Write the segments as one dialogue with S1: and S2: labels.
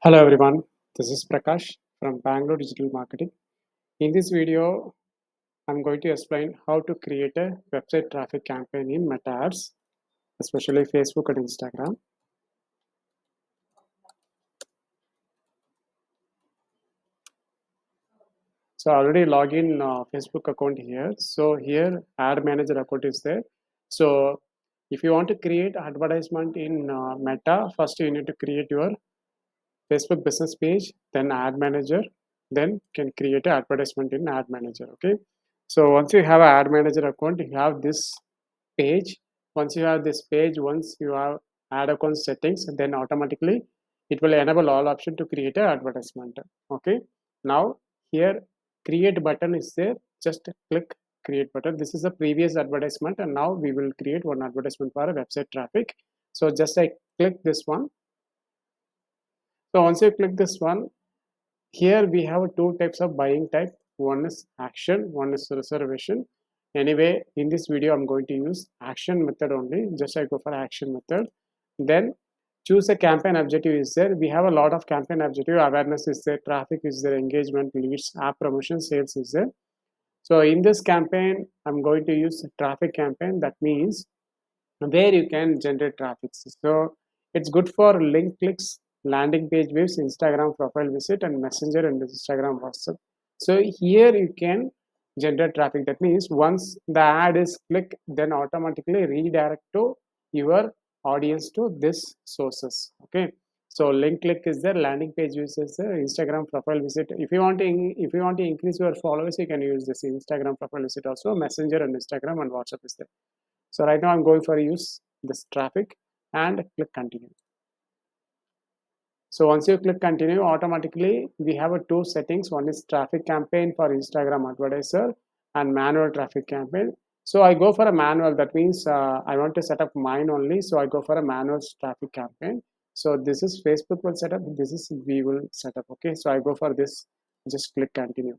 S1: Hello everyone, this is Prakash from Bangalore Digital Marketing. In this video, I'm going to explain how to create a website traffic campaign in Meta Ads, especially Facebook and Instagram. So I already log in Facebook account here. So here ad manager account is there. So if you want to create advertisement in Meta, first you need to create your Facebook business page, then ad manager, then can create an advertisement in ad manager. Okay. So once you have an ad manager account, you have this page. Once you have this page, once you have ad account settings, then automatically it will enable all option to create an advertisement. Okay. Now here create button is there. Just click create button. This is a previous advertisement, and now we will create one advertisement for a website traffic. So just I click this one. So once you click this one, here we have two types of buying type. One is action, one is reservation. Anyway, in this video, I'm going to use action method only. Just I go for action method. Then choose a campaign objective is there. We have a lot of campaign objective. Awareness is there, traffic is there, engagement, leads, app promotion, sales is there. So in this campaign, I'm going to use traffic campaign. That means where you can generate traffic. So it's good for link clicks, landing page views, Instagram profile visit, and Messenger and Instagram WhatsApp. So here you can generate traffic. That means once the ad is clicked, then automatically redirect to your audience to this sources. Okay. So link click is there, landing page views is there, Instagram profile visit. If you want to increase your followers, you can use this Instagram profile visit also, Messenger and Instagram and WhatsApp is there. So right now I'm going for use this traffic and click continue. So once you click continue, automatically we have a two settings. One is traffic campaign for Instagram advertiser and manual traffic campaign. So I go for a manual. That means I want to set up mine only. So I go for a manual traffic campaign. So this is Facebook will set up. This is we will set up. Okay. So I go for this. Just click continue.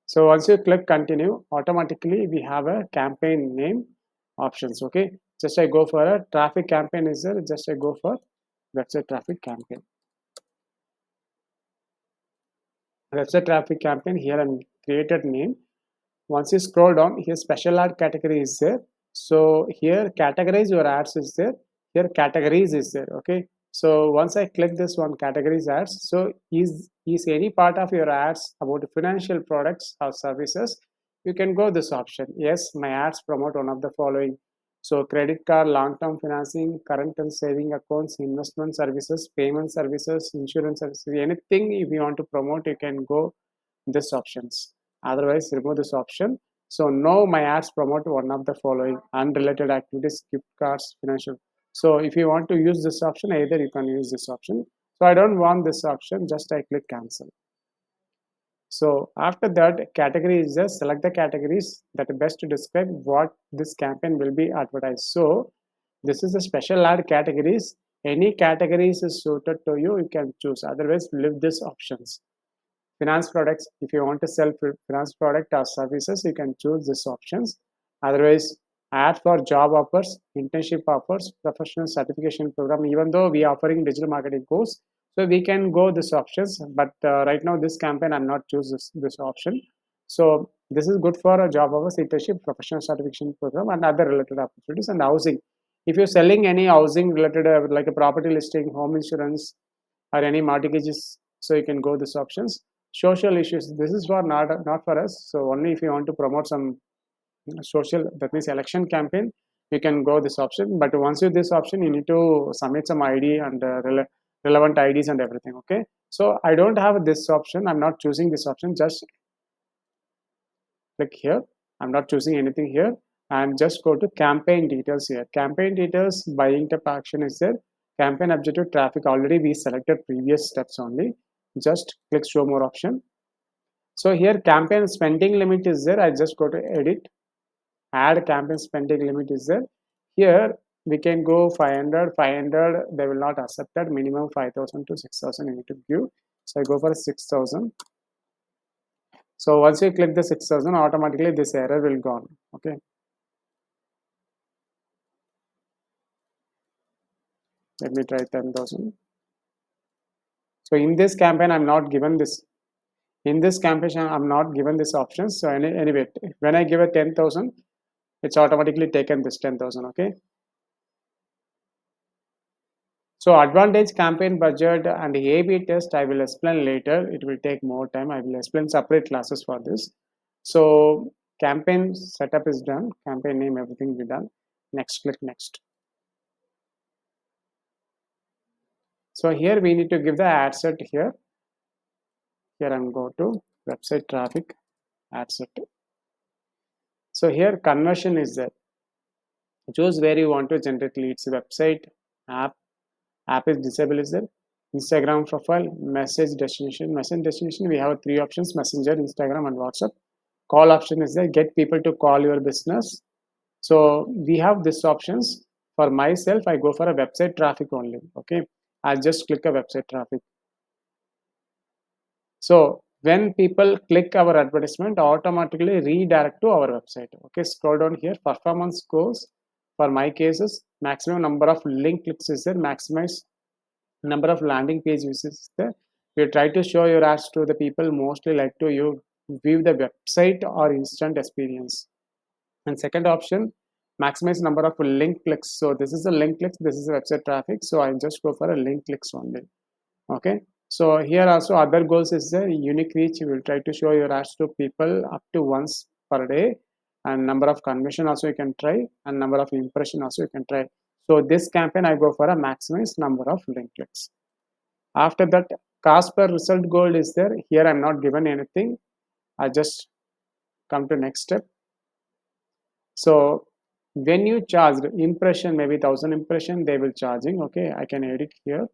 S1: So once you click continue, automatically we have a campaign name options. Okay. Just I go for a traffic campaign is there. Just I go for website traffic campaign. Website traffic campaign here I'm created name. Once you scroll down here, special ad category is there. So here categorize your ads is there. Here categories is there. Okay. So once I click this one categories ads, so is any part of your ads about financial products or services, you can go this option. Yes, my ads promote one of the following. So credit card, long-term financing, current and saving accounts, investment services, payment services, insurance services, anything if you want to promote, you can go this options. Otherwise, remove this option. So now my ads promote one of the following unrelated activities, gift cards, financial. So if you want to use this option, either you can use this option. So I don't want this option, just I click cancel. So after that, category is just select the categories that best to describe what this campaign will be advertised. So this is a special ad categories. Any categories is suited to you, you can choose. Otherwise, leave these options. Finance products, if you want to sell finance product or services, you can choose these options. Otherwise, ad for job offers, internship offers, professional certification program. Even though we are offering digital marketing course, so we can go this options. But right now, this campaign I'm not choose this option. So this is good for a job offers, internship, professional certification program, and other related opportunities and housing. If you're selling any housing related like a property listing, home insurance, or any mortgages, so you can go this options. Social issues, this is for not for us. So only if you want to promote some social, that means election campaign, you can go this option. But once you this option, you need to submit some ID and relevant IDs and everything. Okay. So I don't have this option. I'm not choosing this option. Just click here. I'm not choosing anything here, and just go to campaign details here. Campaign details, buying type action is there. Campaign objective traffic, already we selected previous steps only. Just click show more option. So here campaign spending limit is there. I just go to edit, add campaign spending limit is there. Here we can go 500, 500, they will not accept that. Minimum 5,000 to 6,000 you need to give. So I go for 6,000. So once you click the 6,000, automatically this error will gone. Okay. Let me try 10,000. So in this campaign, I'm not given this. In this campaign, I'm not given this option. So anyway, when I give a 10,000, it's automatically taken this 10,000. Okay. So advantage, campaign budget, and A/B test I will explain later. It will take more time. I will explain separate classes for this. So campaign setup is done. Campaign name, everything will be done. Next, click next. So here we need to give the ad set here. Here I'm go to website traffic ad set. So here conversion is there. Choose where you want to generate leads. Website, app is disabled is there. Instagram profile, message destination. Message destination, we have three options: Messenger, Instagram, and WhatsApp. Call option is there. Get people to call your business. So we have these options. For myself, I go for a website traffic only. Okay, I just click a website traffic. So when people click our advertisement, automatically redirect to our website. Okay, scroll down here. Performance scores. For my cases, maximum number of link clicks is there. Maximize number of landing page visits is there. You try to show your ads to the people mostly like to you view the website or instant experience. And second option, maximize number of link clicks. So this is a link clicks. This is a website traffic. So I just go for a link clicks only. Okay. So here also other goals is the unique reach. You will try to show your ads to people up to once per day, and number of conversion also you can try, and number of impression also you can try. So this campaign I go for a maximize number of link clicks. After that, cost per result goal is there. Here I'm not given anything. I just come to next step. So when you charge impression, maybe 1,000 impression, they will charging. Okay, I can edit here.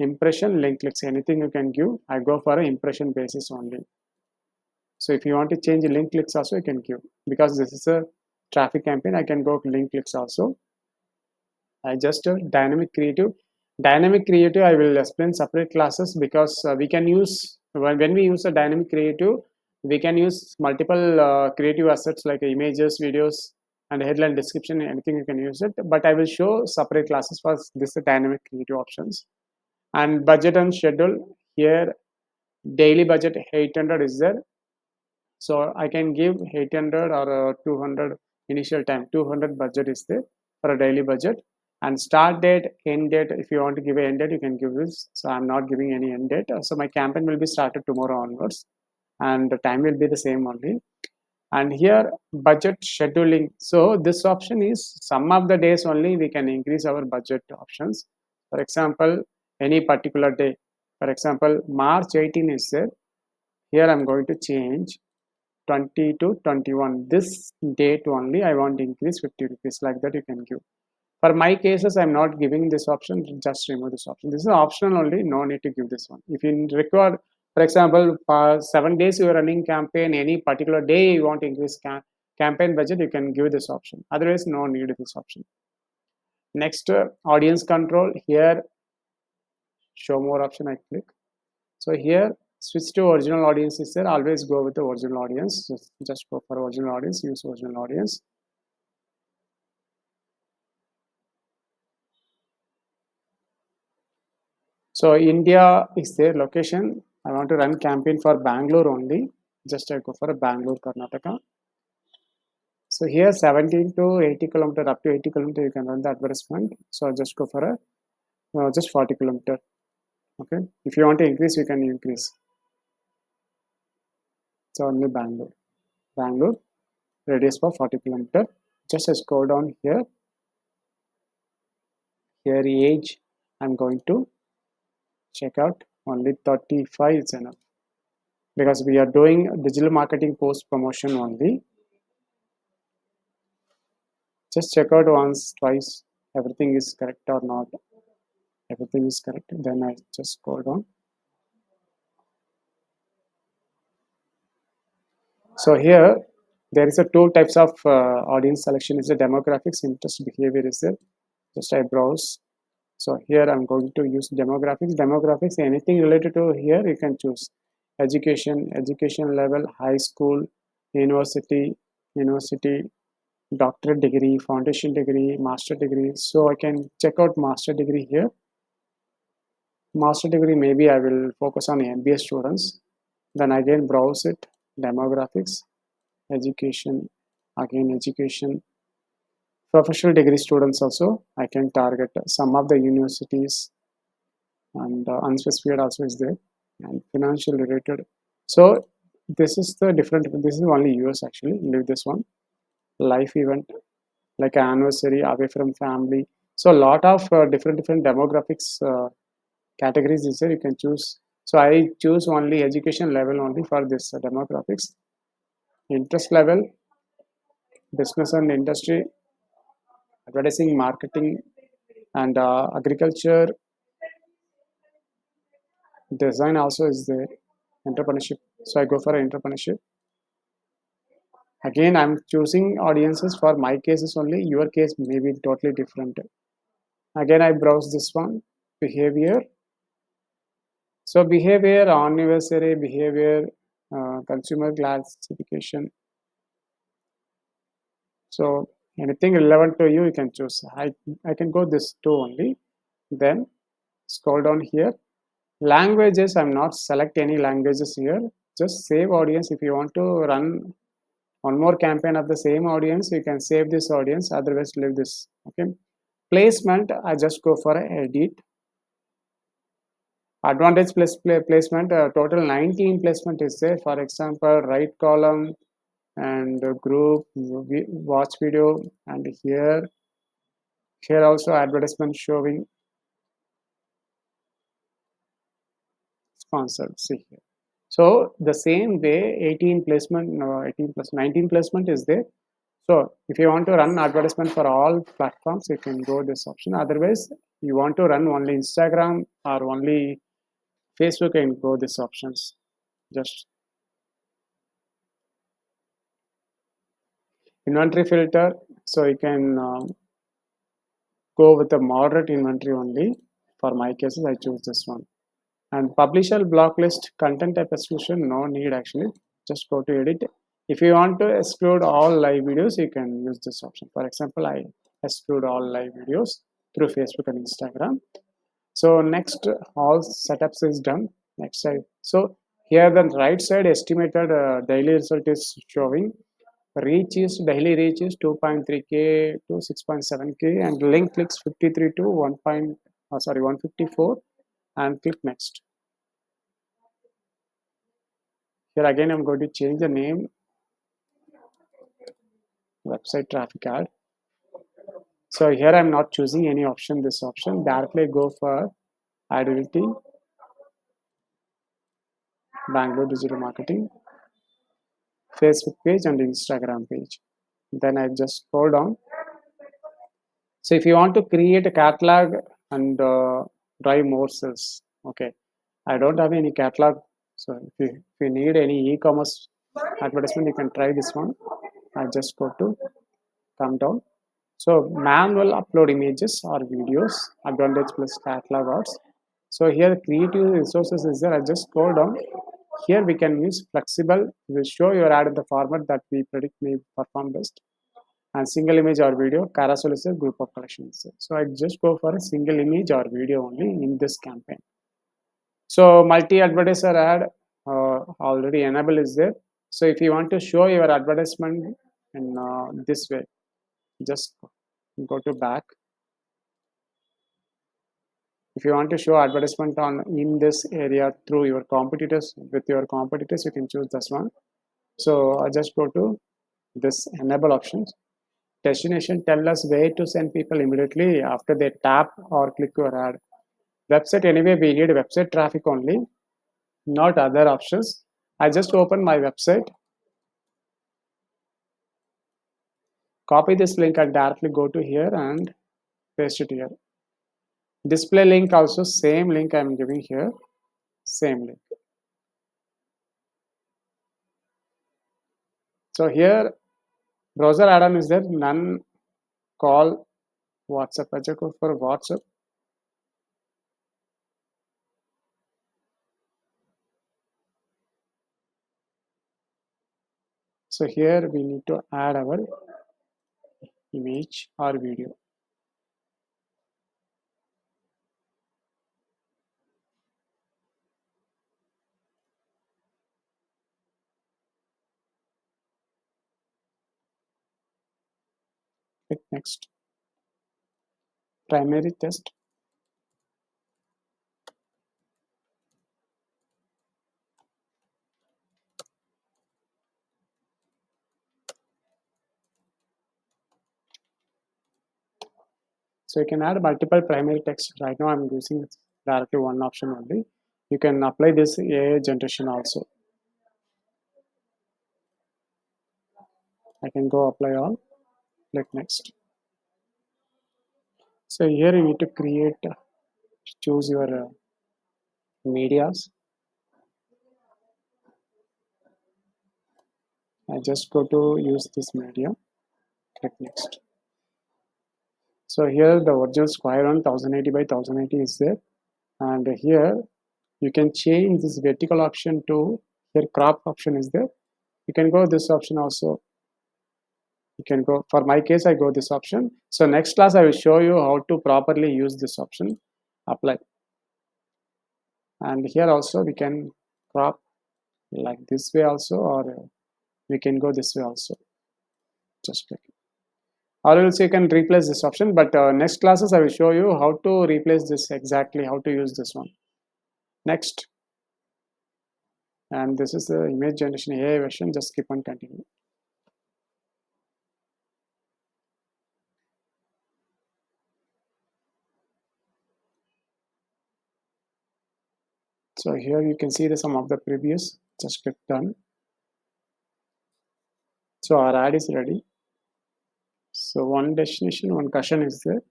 S1: Impression, link clicks, anything you can give. I go for an impression basis only. So if you want to change link clicks also, you can give. Because this is a traffic campaign, I can go link clicks also. I just dynamic creative. Dynamic creative, I will explain separate classes because we can use, when we use a dynamic creative, we can use multiple creative assets like images, videos, and headline description, anything you can use it. But I will show separate classes for this dynamic creative options. And budget and schedule, here daily budget 800 is there. So I can give 800 or 200 initial time. 200 budget is there for a daily budget. And start date, end date, if you want to give an end date, you can give this. So I'm not giving any end date. So my campaign will be started tomorrow onwards, and the time will be the same only. And here budget scheduling. So this option is some of the days only we can increase our budget options. For example, any particular day. For example, March 18 is there. Here I'm going to change 20 to 21. This date only I want to increase 50 rupees. Like that you can give. For my cases, I'm not giving this option. Just remove this option. This is optional only. No need to give this one. If you require, for example, for 7 days you are running campaign, any particular day you want to increase campaign budget, you can give this option. Otherwise, no need this option. Next, audience control. Here, show more option. I click. So here, switch to original audience is there. Always go with the original audience. Just go for original audience. Use original audience. So India is their location. I want to run campaign for Bangalore only. Just I go for a Bangalore, Karnataka. So here 17 to 80 kilometer, up to 80 kilometer, you can run the advertisement. So I'll just go for a just 40 kilometer. Okay. If you want to increase, you can increase. So only Bangalore. Bangalore, radius for 40 kilometer. Just I scroll down here. Here age, I'm going to check out only 35 is enough. Because we are doing digital marketing post promotion only. Just check out once, twice, everything is correct or not. Everything is correct. Then I just scroll down. So here there is a two types of audience selection. Is the demographics, interest, behavior is there. Just I browse. So here I'm going to use demographics. Demographics, anything related to here you can choose. Education level, high school, university, doctorate degree, foundation degree, master degree. So I can check out master degree here. master degree, maybe I will focus on MBA students. Then again browse it, demographics, education, again education, professional degree students also I can target some of the universities, and unspecified also is there, and financial related. So this is the different, this is only US actually, leave this one. Life event, like anniversary, away from family. So a lot of different demographics categories is there, you can choose. So I choose only education level only for this demographics. Interest level, business and industry, advertising, marketing, and agriculture, design also is there, entrepreneurship. So I go for entrepreneurship. Again, I'm choosing audiences for my cases only. Your case may be totally different. Again, I browse this one, behavior. So behavior, anniversary, behavior, consumer classification. So anything relevant to you, you can choose. I can go this two only. Then scroll down here. Languages, I'm not select any languages here. Just save audience. If you want to run one more campaign of the same audience, you can save this audience, otherwise leave this. Okay. Placement, I just go for edit. Advantage plus placement, total 19 placement is there. For example, right column and group, watch video, and here also advertisement showing sponsored. See here. So the same way 18 placement, no, 18 plus 19 placement is there. So if you want to run advertisement for all platforms, you can go this option. Otherwise, you want to run only Instagram or only Facebook, and go this options. Just inventory filter. So you can go with the moderate inventory only. For my cases, I choose this one. And publisher block list, content type exclusion, no need actually. Just go to edit. If you want to exclude all live videos, you can use this option. For example, I exclude all live videos through Facebook and Instagram. So next, all setups is done. Next side. So here the right side estimated daily result is showing. Reach is daily reach is 2.3k to 6.7k, and link clicks 53 to 1. Sorry, 154, and click next. Here again, I'm going to change the name, website traffic ad. So here I'm not choosing any option, this option, directly go for ad editing, Bangalore digital marketing, Facebook page and Instagram page. Then I just scroll down. So if you want to create a catalog and drive more sales, okay. I don't have any catalog. So if you need any e-commerce advertisement, you can try this one. I just go to come down. So manual upload images or videos, advantage plus catalog ads. So here creative resources is there. I just scroll down. Here we can use flexible. We will show your ad in the format that we predict may perform best. And single image or video, carousel is a group of collections. So I just go for a single image or video only in this campaign. So multi-advertiser ad already enable is there. So if you want to show your advertisement in this way, just go to back. If you want to show advertisement on in this area through your competitors, with your competitors, you can choose this one. So I just go to this enable options. Destination tell us where to send people immediately after they tap or click your ad. Website, anyway we need website traffic only, not other options. I just open my website, copy this link and directly go to here and paste it here. Display link also same link I'm giving here, same link. So here browser add-on is there, none, call, WhatsApp. I just go for WhatsApp. So here we need to add our image or video. Click next. Primary test. So you can add multiple primary text. Right now I'm using directly one option only. You can apply this AI generation also. I can go apply all. Click next. So here you need to create, choose your medias. I just go to use this media. Click next. So here the original square on 1080 by 1080 is there, and here you can change this vertical option to, here crop option is there. You can go this option also. You can go, for my case I go this option. So next class I will show you how to properly use this option. Apply, and here also we can crop like this way also, or we can go this way also. Just click, or else you can replace this option, but next classes I will show you how to replace this, exactly how to use this one. Next, and this is the image generation AI version. Just keep on continuing. So here you can see the some of the previous. Just click done. So our ad is ready. So one destination, one cushion is there.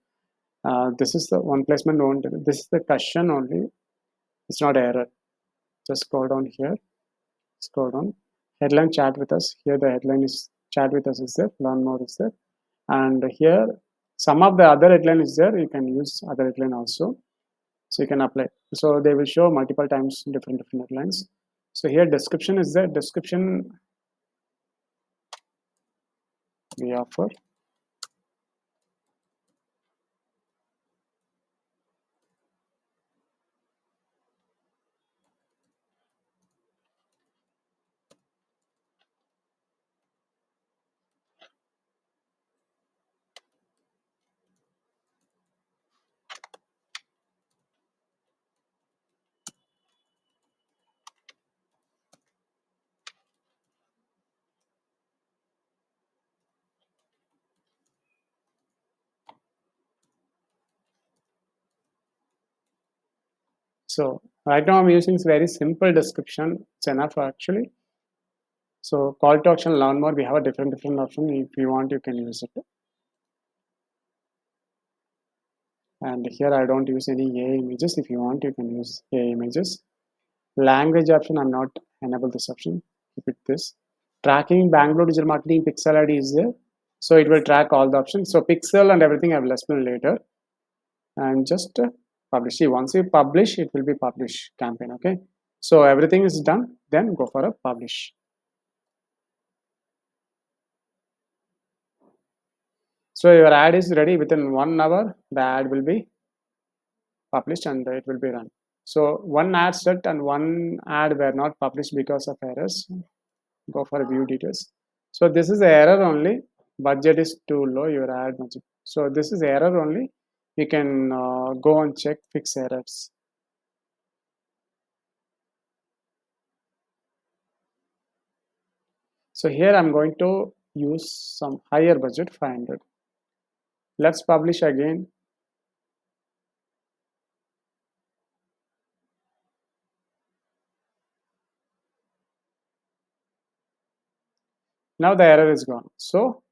S1: This is the one placement, one. This is the cushion only. It's not error. Just scroll down here. Scroll down. Headline chat with us. Here the headline is chat with us is there. Learn more is there. And here some of the other headline is there. You can use other headline also. So you can apply. So they will show multiple times different headlines. So here description is there. Description we offer. So right now I'm using very simple description. It's enough actually. So call to action, learn more. We have a different option. If you want, you can use it. And here I don't use any AI images. If you want, you can use AI images. Language option, I'm not enable this option. Keep it this. Tracking Bangalore digital marketing pixel ID is there. So it will track all the options. So pixel and everything I will explain later. And just publish. See, once you publish, it will be publish campaign. Okay. So everything is done. Then go for a publish. So your ad is ready. Within 1 hour, the ad will be published and it will be run. So one ad set and one ad were not published because of errors. Go for view details. So this is the error only. Budget is too low. Your ad budget. So this is error only. You can go and check, fix errors. So here I'm going to use some higher budget, 500. Let's publish again. Now the error is gone. So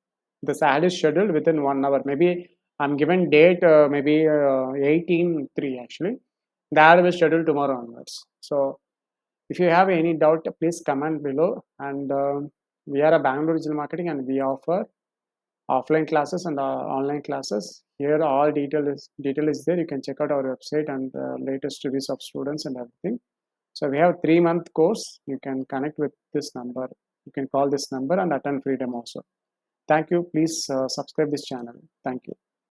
S1: this ad is scheduled within 1 hour. Maybe I'm given date, maybe 18/3 actually. The ad will schedule tomorrow onwards. So if you have any doubt, please comment below. And we are a Bangalore digital marketing, and we offer offline classes and online classes. Here all detail is there. You can check out our website and latest reviews of students and everything. So we have 3-month course. You can connect with this number. You can call this number and attend free demo also. Thank you. Please subscribe this channel. Thank you.